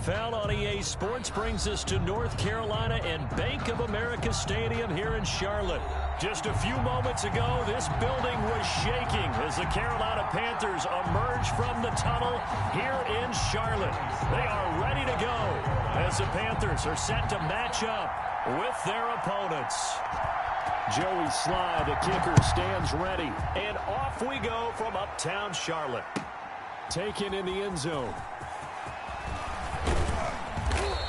NFL on EA Sports brings us to North Carolina and Bank of America Stadium here in Charlotte. Just a few moments ago, this building was shaking as the Carolina Panthers emerge from the tunnel here in Charlotte. They are ready to go as the Panthers are set to match up with their opponents. Joey Slye, the kicker, stands ready. And off we go from uptown Charlotte. Taken in the end zone.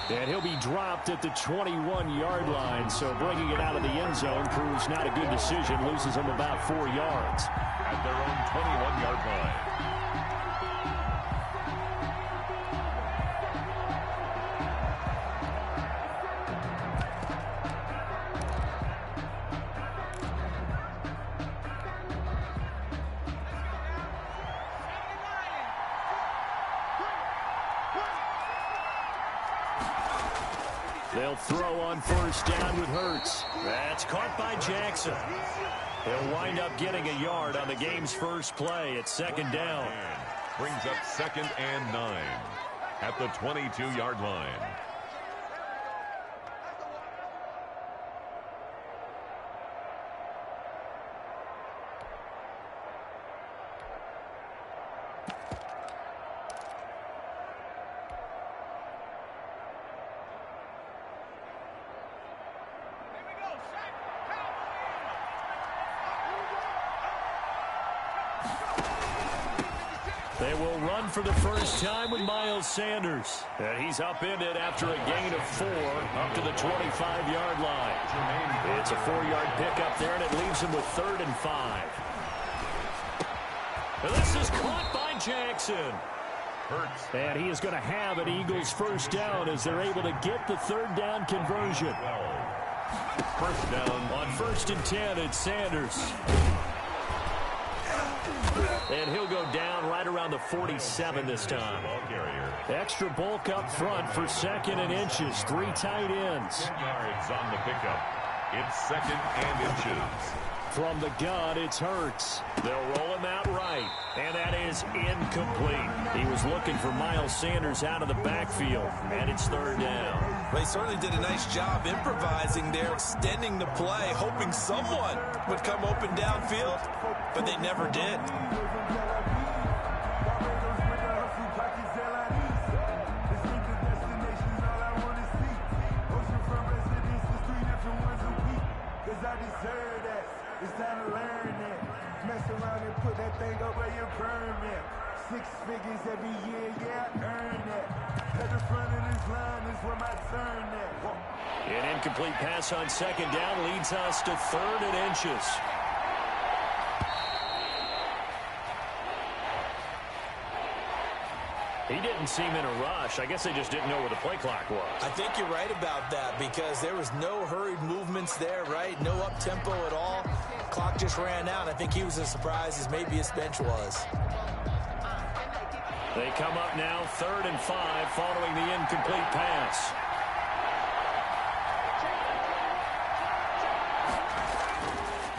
And he'll be dropped at the 21-yard line. So bringing it out of the end zone proves not a good decision. Loses him about 4 yards. At their own 21-yard line. They'll throw on first down with Hurts. That's caught by Jackson. He'll wind up getting a yard on the game's first play at second down. Brings up 2nd and 9 at the 22-yard line. They will run for the first time with Miles Sanders. And he's upended after a gain of 4 up to the 25-yard line. It's a 4-yard pickup there, and it leaves him with 3rd and 5. And this is caught by Jackson. Hurts. And he is going to have an Eagles first down as they're able to get the 3rd down conversion. First down. On 1st and 10, it's Sanders. And he'll go down right around the 47 this time. Extra bulk up front for 2nd and inches. 3 tight ends. Yards on the pickup. It's 2nd and inches. From the gun, it's Hurts. They'll roll him out right. And that is incomplete. He was looking for Miles Sanders out of the backfield. And it's 3rd down. They certainly did a nice job improvising there, extending the play, hoping someone would come open downfield, but they never did. It's time to learn that. Mess around and put that thing up where you burn that. 6 figures every year, yeah, I earn that. At the front of this line is where my turn at. An incomplete pass on 2nd down leads us to 3rd and inches. He didn't seem in a rush. I guess they just didn't know where the play clock was. I think you're right about that because there was no hurried movements there, right? No up-tempo at all. Clock just ran out. I think he was as surprised as maybe his bench was. They come up now 3rd and 5 following the incomplete pass.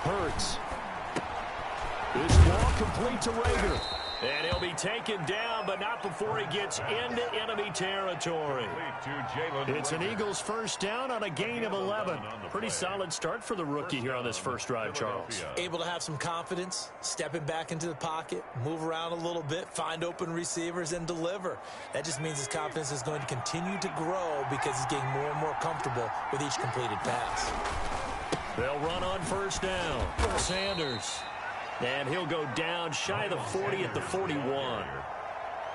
Hurts. This ball complete to Rager. And he'll be taken down, but not before he gets into enemy territory. It's an Eagles first down on a gain of 11. Pretty solid start for the rookie here on this first drive, Charles. Able to have some confidence, stepping back into the pocket, move around a little bit, find open receivers, and deliver. That just means his confidence is going to continue to grow because he's getting more and more comfortable with each completed pass. They'll run on first down. Sanders. And he'll go down shy of the 40 at the 41.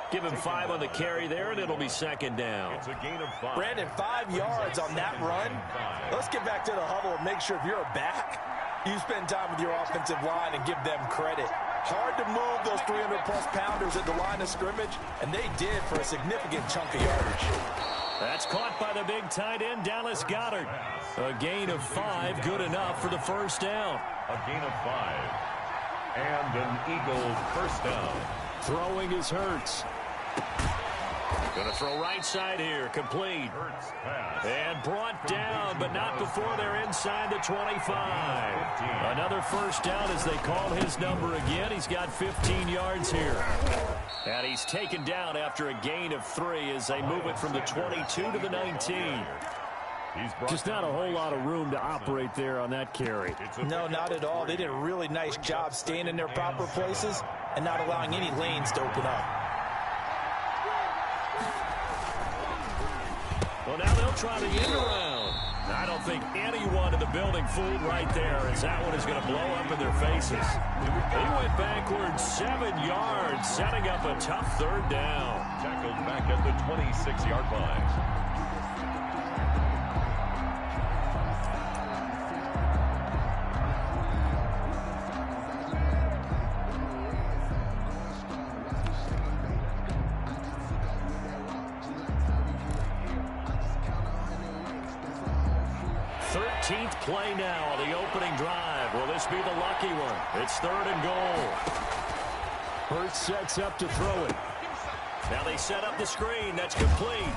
Give him 5 on the carry there, and it'll be 2nd down. It's a gain of 5. Brandon, 5 yards on that run. Let's get back to the huddle and make sure if you're a back, you spend time with your offensive line and give them credit. Hard to move those 300-plus pounders at the line of scrimmage, and they did for a significant chunk of yardage. That's caught by the big tight end, Dallas Goedert. A gain of 5, good enough for the first down. A gain of 5. And an Eagle first down. Throwing is Hurts. Going to throw right side here. Complete. And brought down, but not before they're inside the 25. Another first down as they call his number again. He's got 15 yards here. And he's taken down after a gain of 3 as they move it from the 22 to the 19. Just not a whole lot of room to operate there on that carry. No, not at all. They did a really nice job staying in their proper places and not allowing any lanes to open up. Well, now they'll try the end around. I don't think anyone in the building fooled right there, as that one is going to blow up in their faces. He went backwards 7 yards, setting up a tough third down. Tackled back at the 26-yard line. Play now on the opening drive. Will this be the lucky one? It's 3rd and goal. Hurts sets up to throw it. Now they set up the screen. That's complete.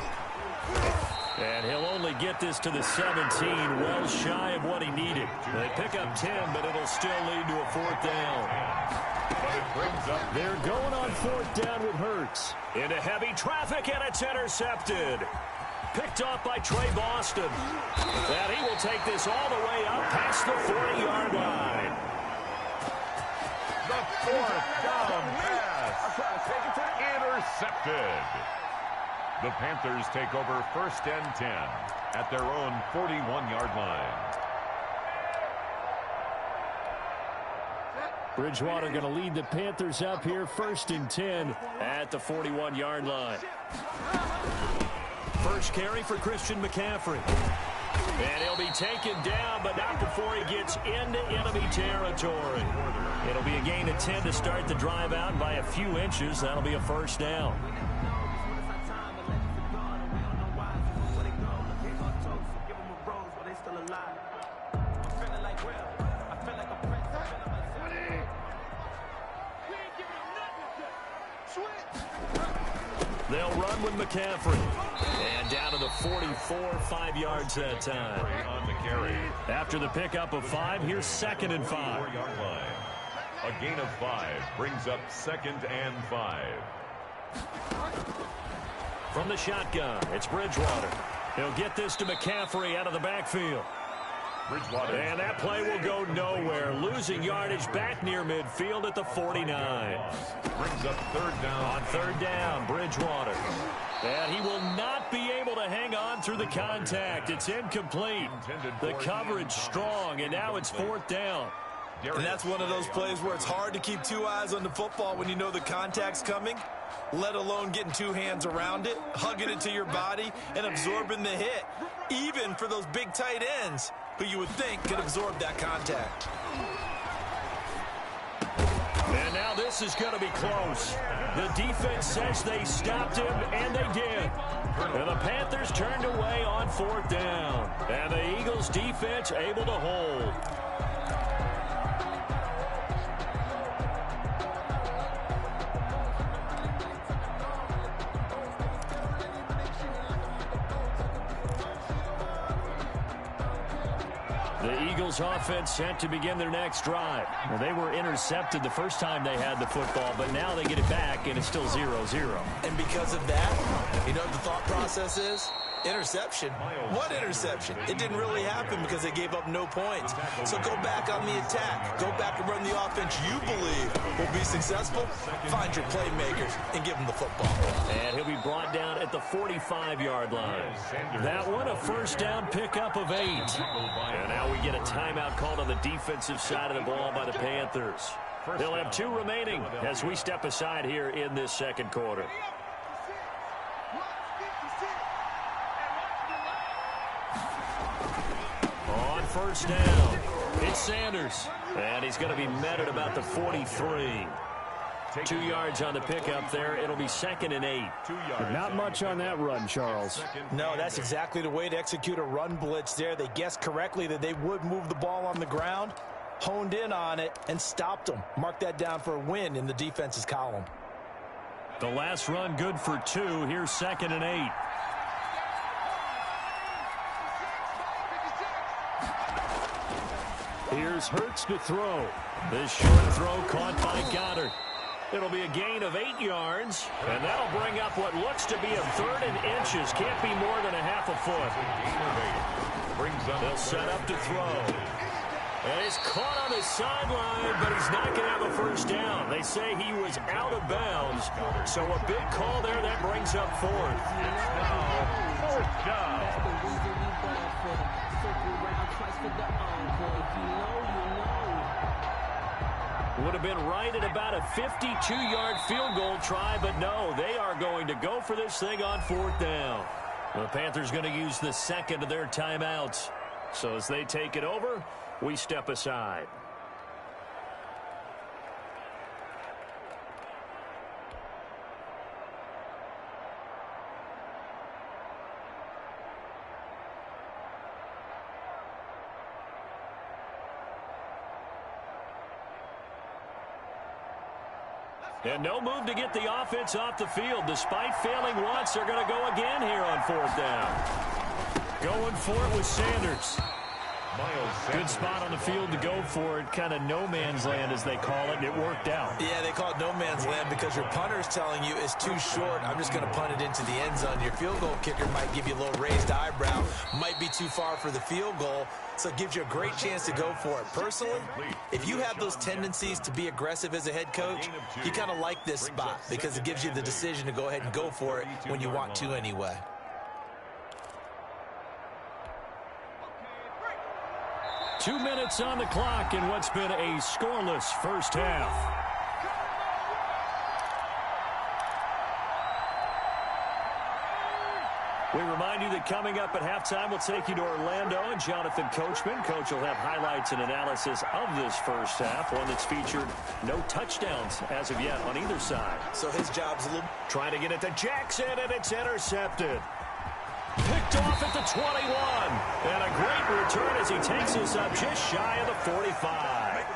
And he'll only get this to the 17, well shy of what he needed. They pick up 10, but it'll still lead to a 4th down. They're going on 4th down with Hurts. Into heavy traffic, and it's intercepted. Picked off by Trey Boston. And he will take this all the way up past the 40-yard line. The 4th down pass. Intercepted. The Panthers take over 1st and 10 at their own 41-yard line. Bridgewater going to lead the Panthers up here 1st and 10 at the 41-yard line. First carry for Christian McCaffrey. And he'll be taken down, but not before he gets into enemy territory. It'll be a gain of 10 to start the drive out by a few inches. That'll be a 1st down. They'll run with McCaffrey. And down to the 44, 5 yards that time. On the carry. After the pickup of 5, here's 2nd and 5. 4-yard line. A gain of 5 brings up 2nd and 5. From the shotgun, it's Bridgewater. He'll get this to McCaffrey out of the backfield. Bridgewater. And that play will go nowhere. Losing yardage back near midfield at the 49. Brings up 3rd down. On 3rd down, Bridgewater. And he will not be able to hang on through the contact. It's incomplete. The coverage strong, and now it's 4th down. And that's one of those plays where it's hard to keep 2 eyes on the football when you know the contact's coming, let alone getting 2 hands around it, hugging it to your body, and absorbing the hit, even for those big tight ends who you would think could absorb that contact. And now this is going to be close. The defense says they stopped him, and they did. And the Panthers turned away on 4th down. And the Eagles defense able to hold. The Eagles offense set to begin their next drive. Well, they were intercepted the first time they had the football, but now they get it back, and it's still 0-0. And because of that, you know what the thought process is? Interception. What interception? It didn't really happen because they gave up no points. So go back on the attack. Go back and run the offense you believe will be successful. Find your playmakers and give them the football. And he'll be brought down at the 45-yard line. That one a 1st down pickup of 8. And now we get a timeout called on the defensive side of the ball by the Panthers. They'll have 2 remaining as we step aside here in this 2nd quarter. On 1st down, it's Sanders. And he's going to be met at about the 43. 2 yards on the pickup there. It'll be 2nd and 8. But not much on that run, Charles. No, that's exactly the way to execute a run blitz there. They guessed correctly that they would move the ball on the ground, honed in on it, and stopped them. Mark that down for a win in the defense's column. The last run good for 2. Here's 2nd and 8. Here's Hurts to throw. This short throw caught by Goddard. It'll be a gain of 8 yards, and that'll bring up what looks to be a 3rd and inches. Can't be more than a half a foot. They'll set up to throw. And he's caught on the sideline, but he's not going to have a first down. They say he was out of bounds, so a big call there. That brings up 4th. Fourth down. Would have been right at about a 52-yard field goal try, but no, they are going to go for this thing on 4th down. The Panthers going to use the 2nd of their timeouts. So as they take it over, we step aside. And no move to get the offense off the field. Despite failing once, they're going to go again here on 4th down. Going for it with Sanders. Good spot on the field to go for it. Kind of no man's land, as they call it, and it worked out. Yeah, they call it no man's land because your punter's telling you it's too short. I'm just going to punt it into the end zone. Your field goal kicker might give you a little raised eyebrow. Might be too far for the field goal, so it gives you a great chance to go for it. Personally, if you have those tendencies to be aggressive as a head coach, you kind of like this spot because it gives you the decision to go ahead and go for it when you want to anyway. Two minutes on the clock in what's been a scoreless first half. We remind you that coming up at halftime, we'll take you to Orlando and Jonathan Coachman. Coach will have highlights and analysis of this first half, one that's featured no touchdowns as of yet on either side. So his job's a little... Trying to get it to Jackson, and it's intercepted. Picked off at the 21. And a great return as he takes us up just shy of the 45.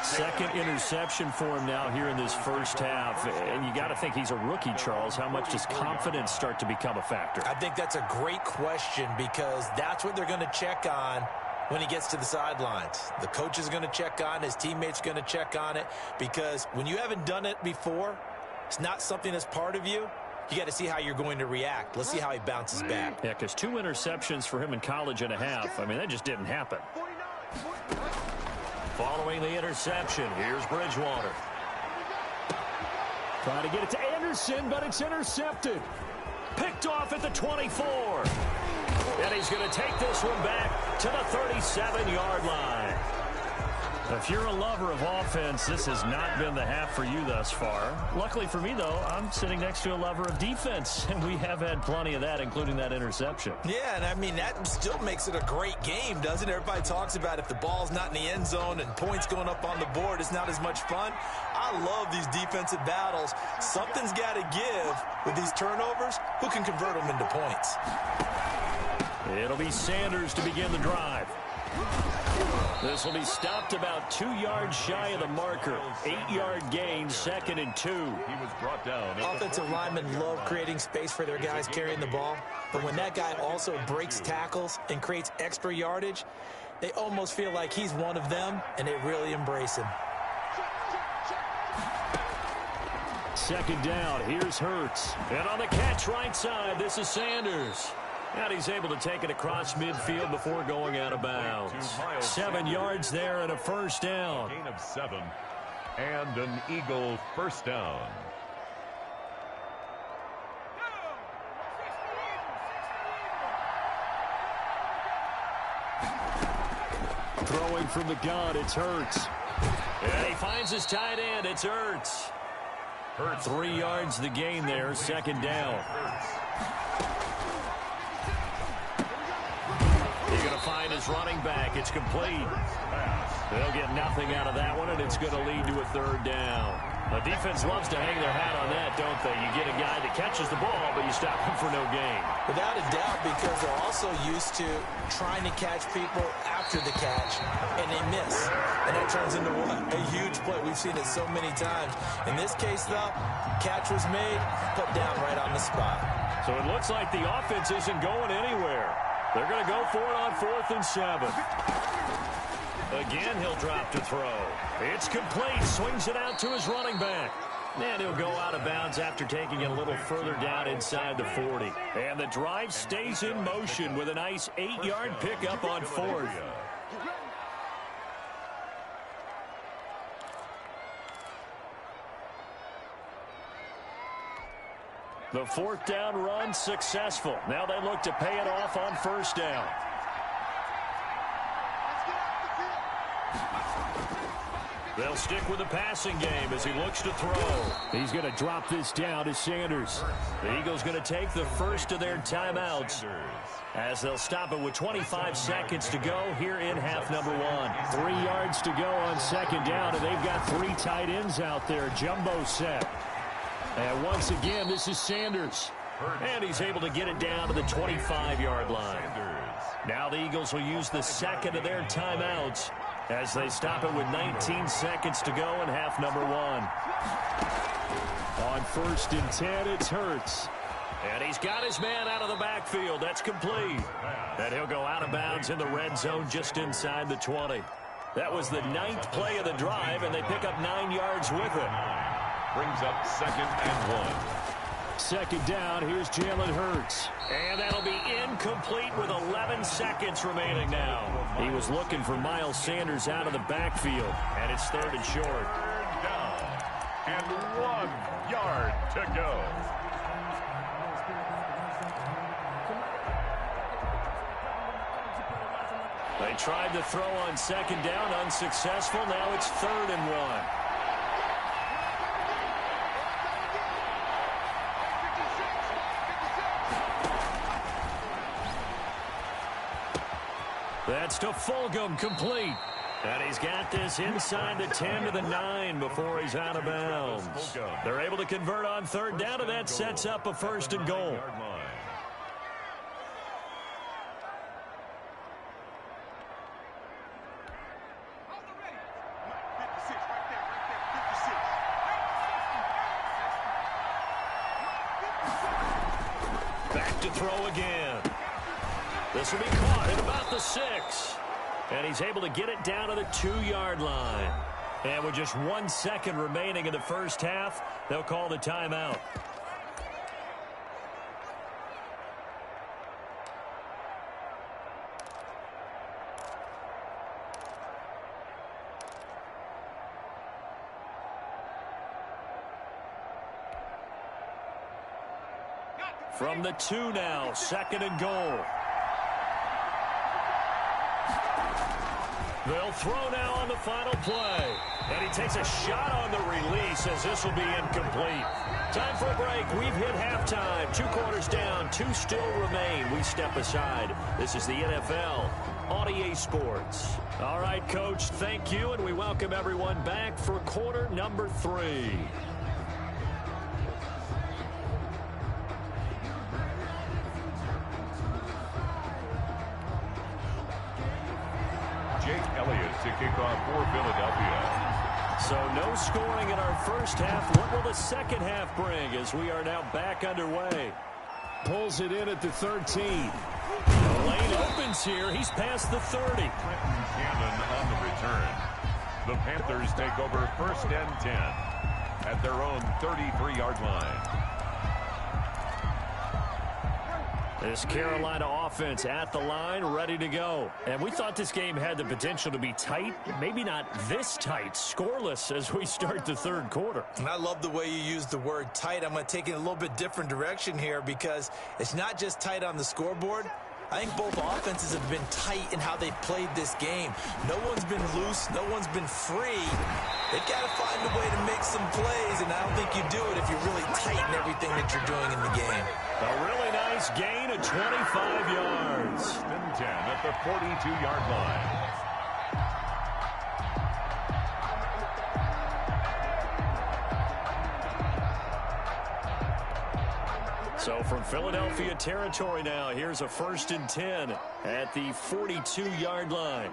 Second interception for him now here in this first half. And you got to think he's a rookie, Charles. How much does confidence start to become a factor? I think that's a great question because that's what they're going to check on when he gets to the sidelines. The coach is going to check on it. His teammates going to check on it because when you haven't done it before, it's not something that's part of you. You got to see how you're going to react. Let's see how he bounces back. Yeah, because 2 interceptions for him in college and a half. I mean, that just didn't happen. Following the interception, here's Bridgewater. Trying to get it to Anderson, but it's intercepted. Picked off at the 24. And he's going to take this one back to the 37-yard line. If you're a lover of offense, this has not been the half for you thus far. Luckily for me, though, I'm sitting next to a lover of defense, and we have had plenty of that, including that interception. Yeah, and I mean, that still makes it a great game, doesn't it? Everybody talks about if the ball's not in the end zone and points going up on the board, it's not as much fun. I love these defensive battles. Something's got to give with these turnovers. Who can convert them into points? It'll be Sanders to begin the drive. This will be stopped about 2 yards shy of the marker. 8-yard gain, 2nd and 2. He was brought down. Offensive linemen love creating space for their guys carrying the ball. But when that guy also breaks tackles and creates extra yardage, they almost feel like he's one of them, and they really embrace him. 2nd down, here's Hurts. And on the catch right side, this is Sanders. And he's able to take it across midfield before going out of bounds. 7 yards there and a first down. Gain of 7 and an Eagle first down. Throwing from the gun, it's Hurts. And he finds his tight end, it's Hurts. 3 yards the gain there, 2nd down. Find his running back. It's complete. They'll get nothing out of that one, and it's going to lead to a 3rd down. The defense loves to hang their hat on that, don't they? You get a guy that catches the ball, but you stop him for no gain. Without a doubt, because they're also used to trying to catch people after the catch, and they miss. And that turns into what? A huge play. We've seen it so many times. In this case, though, catch was made, put down right on the spot. So it looks like the offense isn't going anywhere. They're going to go for it on 4th and 7. Again, he'll drop to throw. It's complete. Swings it out to his running back. And he'll go out of bounds after taking it a little further down inside the 40. And the drive stays in motion with a nice 8-yard pickup on 4th. The 4th down run successful. Now they look to pay it off on 1st down. They'll stick with the passing game as he looks to throw. He's going to drop this down to Sanders. The Eagles going to take the first of their timeouts as they'll stop it with 25 seconds to go here in half number 1. 3 yards to go on 2nd down, and they've got 3 tight ends out there. Jumbo set. And once again, this is Sanders. And he's able to get it down to the 25-yard line. Now the Eagles will use the second of their timeouts as they stop it with 19 seconds to go in half number 1. On 1st and 10, it's Hurts. And he's got his man out of the backfield. That's complete. And he'll go out of bounds in the red zone just inside the 20. That was the 9th play of the drive, and they pick up 9 yards with it. Brings up 2nd and 1. 2nd down, here's Jalen Hurts. And that'll be incomplete with 11 seconds remaining now. He was looking for Miles Sanders out of the backfield, and it's 3rd and short. 3rd down, and 1 yard to go. They tried to throw on 2nd down, unsuccessful. Now it's 3rd and 1. That's to Fulgham, complete. And he's got this inside the 10 to the 9 before he's out of bounds. They're able to convert on 3rd down, and that sets up a 1st and goal. Back to throw again. This will be caught at about the 6. And he's able to get it down to the 2-yard line. And with just 1 second remaining in the first half, they'll call the timeout. From the 2 now, 2nd and goal. They'll throw now on the final play. And he takes a shot on the release as this will be incomplete. Time for a break. We've hit halftime. 2 quarters down. 2 still remain. We step aside. This is the NFL on EA Sports. All right, Coach, thank you. And we welcome everyone back for quarter number 3. Jake Elliott to kick off for Philadelphia. So no scoring in our first half. What will the second half bring as we are now back underway? Pulls it in at the 13. The lane opens here. He's past the 30. Trenton Cannon on the return. The Panthers take over 1st and 10 at their own 33-yard line. This Carolina offense at the line, ready to go. And we thought this game had the potential to be tight. Maybe not this tight, scoreless as we start the 3rd quarter. And I love the way you use the word tight. I'm going to take it a little bit different direction here because it's not just tight on the scoreboard. I think both offenses have been tight in how they've played this game. No one's been loose. No one's been free. They've got to find a way to make some plays, and I don't think you do it if you're really tight in everything that you're doing in the game. A really nice gain of 25 yards. 1st and 10 at the 42-yard line. So from Philadelphia territory now, here's a 1st and 10 at the 42-yard line.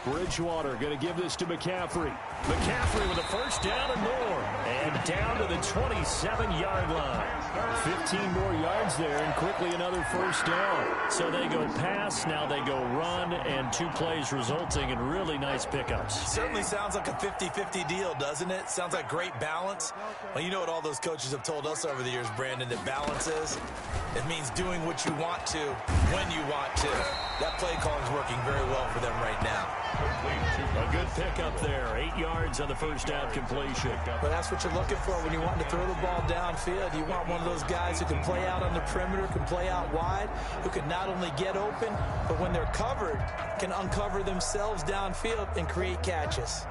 Bridgewater going to give this to McCaffrey. McCaffrey with a 1st down and more. And down to the 27-yard line. 15 more yards there and quickly another 1st down. So they go pass, now they go run, and 2 plays resulting in really nice pickups. Certainly sounds like a 50-50 deal, doesn't it? Sounds like great balance. Well, you know what all those coaches have told us over the years, Brandon, that balance is? It means doing what you want to when you want to. That play calling is working very well for them right now. A good pickup there. 8 yards on the 1st down completion. But that's what you're looking for when you want to throw the ball downfield. You want one of those guys who can play out on the perimeter, can play out wide, who can not only get open, but when they're covered, can uncover themselves downfield and create catches.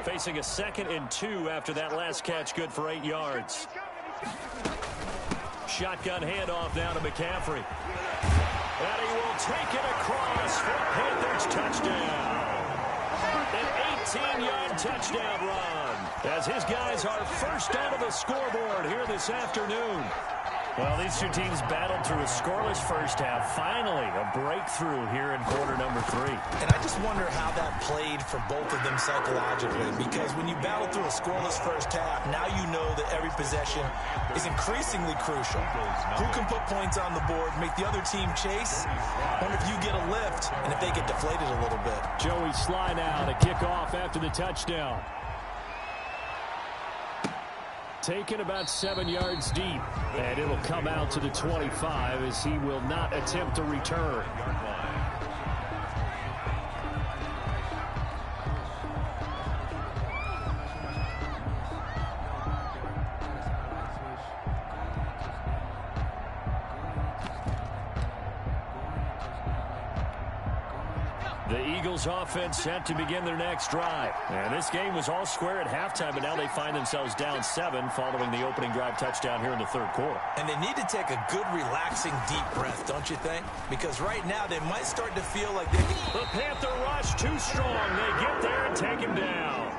Facing a 2nd and 2 after that last catch, good for 8 yards. Shotgun handoff now to McCaffrey. And he will take it across for a Panthers touchdown. An 18-yard touchdown run as his guys are first onto the scoreboard here this afternoon. Well, these two teams battled through a scoreless 1st half. Finally, a breakthrough here in quarter number 3. And I just wonder how that played for both of them psychologically, because when you battle through a scoreless 1st half, now you know that every possession is increasingly crucial. Who can put points on the board, make the other team chase? Wonder if you get a lift and if they get deflated a little bit. Joey Slye now to kick off after the touchdown. Taken about 7 yards deep, and it'll come out to the 25 as he will not attempt to return. The Eagles offense set to begin their next drive. And this game was all square at halftime, but now they find themselves down 7 following the opening drive touchdown here in the 3rd quarter. And they need to take a good, relaxing, deep breath, don't you think? Because right now they might start to feel like they can... The Panther rush too strong. They get there and take him down.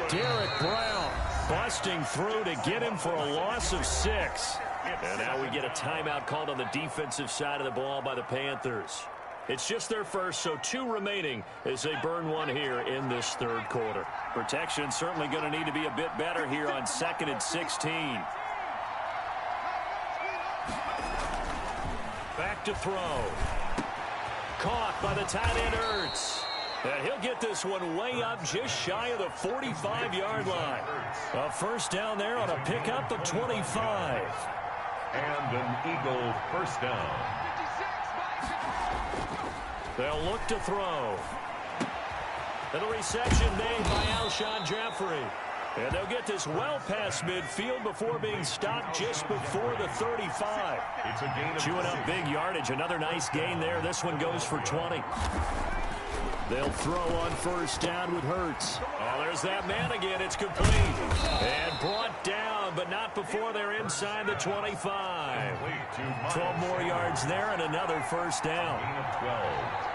Derek Brown busting through to get him for a loss of 6. And now we get a timeout called on the defensive side of the ball by the Panthers. It's just their first, so 2 remaining as they burn 1 here in this 3rd quarter. Protection certainly going to need to be a bit better here on 2nd and 16. Back to throw. Caught by the tight end Ertz. And he'll get this one way up just shy of the 45-yard line. A 1st down there on a pickup of 25. And an Eagle 1st down. They'll look to throw. And a reception made by Alshon Jeffrey. And they'll get this well past midfield before being stopped just before the 35. It's a gain of Chewing up big yardage. Another nice gain there. This one goes for 20. They'll throw on 1st down with Hurts. Oh, there's that man again. It's complete. And brought down, but not before they're inside the 25. 12 more yards there and another 1st down. Gain of 12.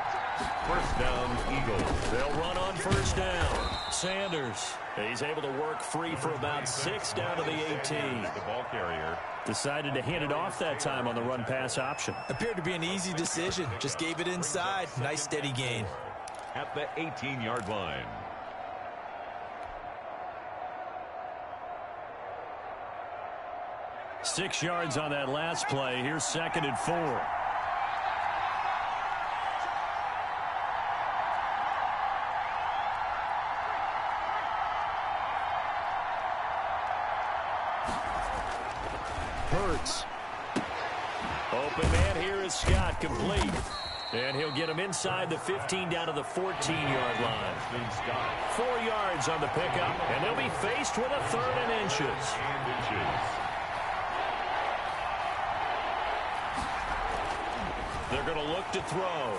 1st down, Eagles. They'll run on 1st down. Sanders. He's able to work free for about 6 down to the 18. The ball carrier. Decided to hand it off that time on the run-pass option. Appeared to be an easy decision. Just gave it inside. Nice steady gain. At the 18-yard line. Six yards on that last play. Here's 2nd and 4. Hurts. Open man here is Scott, complete. And he'll get him inside the 15 down to the 14-yard line. 4 yards on the pickup, and they'll be faced with a 3rd and inches. They're going to look to throw.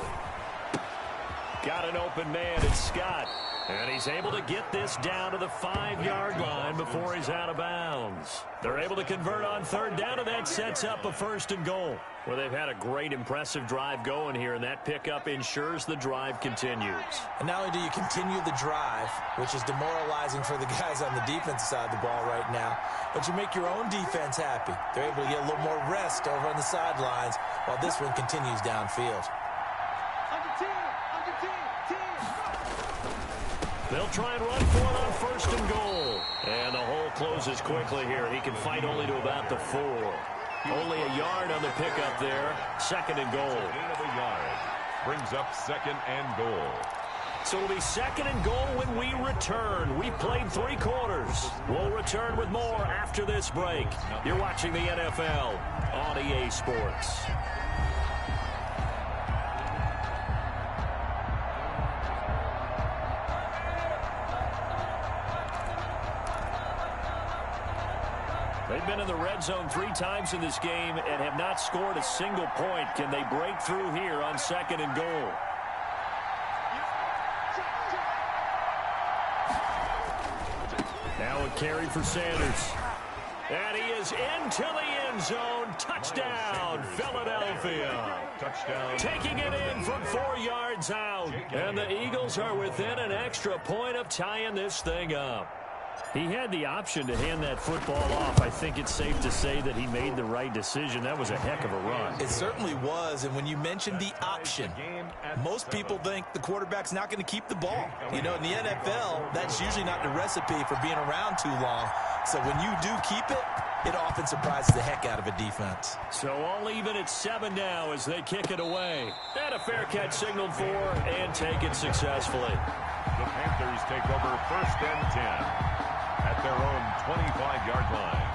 Got an open man. It's Scott. And he's able to get this down to the 5-yard line before he's out of bounds. They're able to convert on third down, and that sets up a 1st and goal. Well, they've had a great, impressive drive going here, and that pickup ensures the drive continues. And not only do you continue the drive, which is demoralizing for the guys on the defensive side of the ball right now, but you make your own defense happy. They're able to get a little more rest over on the sidelines while this one continues downfield. They'll try and run for it on 1st and goal. And the hole closes quickly here. He can fight only to about the 4. Only a yard on the pickup there. 2nd and goal. Gain of a yard. Brings up 2nd and goal. So it'll be 2nd and goal when we return. We played 3 quarters. We'll return with more after this break. You're watching the NFL on EA Sports. They've been in the red zone 3 times in this game and have not scored a single point. Can they break through here on 2nd and goal? Now a carry for Sanders. And he is into the end zone. Touchdown, Philadelphia. Touchdown. Taking it in from 4 yards out. And the Eagles are within an extra point of tying this thing up. He had the option to hand that football off. I think it's safe to say that he made the right decision. That was a heck of a run. It certainly was, and when you mentioned the option, most people think the quarterback's not going to keep the ball. You know, in the NFL, that's usually not the recipe for being around too long. So when you do keep it, it often surprises the heck out of a defense. So all even at 7 now as they kick it away. And a fair catch signaled for and taken successfully. The Panthers take over 1st and 10. At their own 25-yard line.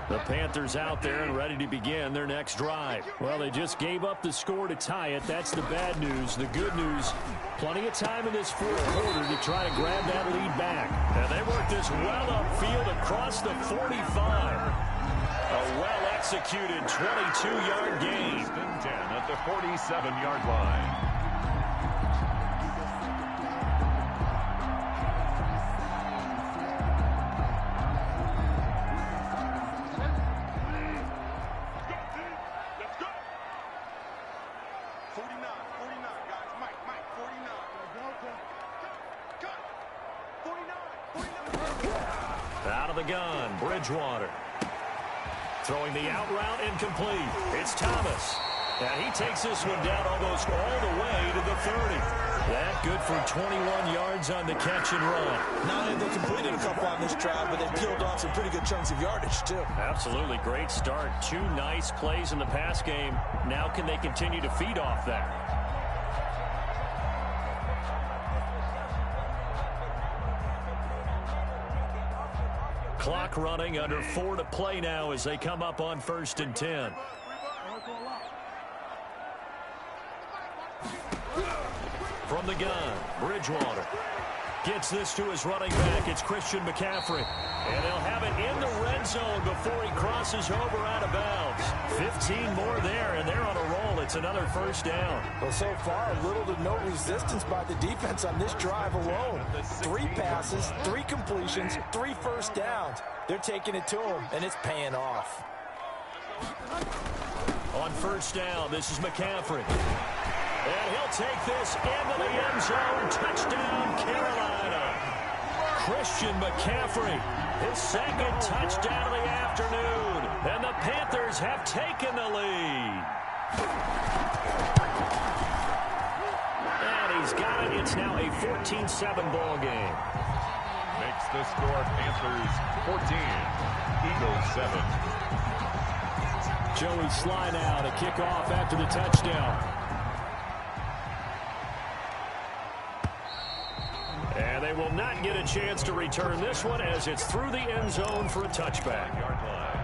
The Panthers out there and ready to begin their next drive. Well, they just gave up the score to tie it. That's the bad news. The good news, plenty of time in this 4th quarter to try to grab that lead back. And they work this well upfield across the 45. A well-executed 22-yard gain. 1st and 10 at the 47-yard line. Out of the gun, Bridgewater. Throwing the out route incomplete. It's Thomas. And he takes this one down almost all the way to the 30. That good for 21 yards on the catch and run. Not only have they completed a couple on this drive, but they peeled off some pretty good chunks of yardage, too. Absolutely great start. 2 nice plays in the pass game. Now can they continue to feed off that? Clock running, under 4 to play now as they come up on 1st and 10. From the gun, Bridgewater gets this to his running back. It's Christian McCaffrey. And they'll have it in the red zone before he crosses over out of bounds. 15 more there, and they're on a roll. It's another 1st down. Well, so far, little to no resistance by the defense on this drive alone. 3 passes, 3 completions, 3 1st downs. They're taking it to him, and it's paying off. On 1st down, this is McCaffrey. And he'll take this into the end zone. Touchdown, Carolina. Christian McCaffrey, his 2nd touchdown of the afternoon. And the Panthers have taken the lead. And he's got it. It's now a 14-7 ball game. Makes the score Panthers 14, Eagles 7. Joey Sly now to kick off after the touchdown. And they will not get a chance to return this one as it's through the end zone for a touchback. Yard line.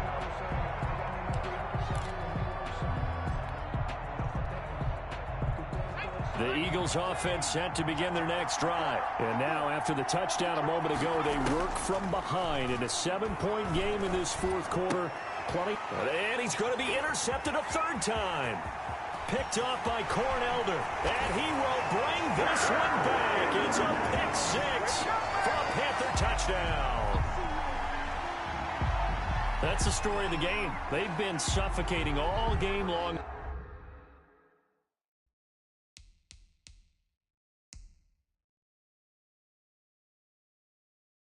The Eagles offense set to begin their next drive. And now after the touchdown a moment ago, they work from behind in a 7-point game in this 4th quarter. And he's going to be intercepted a 3rd time. picked off by Cornelder, and he will bring this one back. It's a pick six for a Panther touchdown. That's the story of the game. They've been suffocating all game long.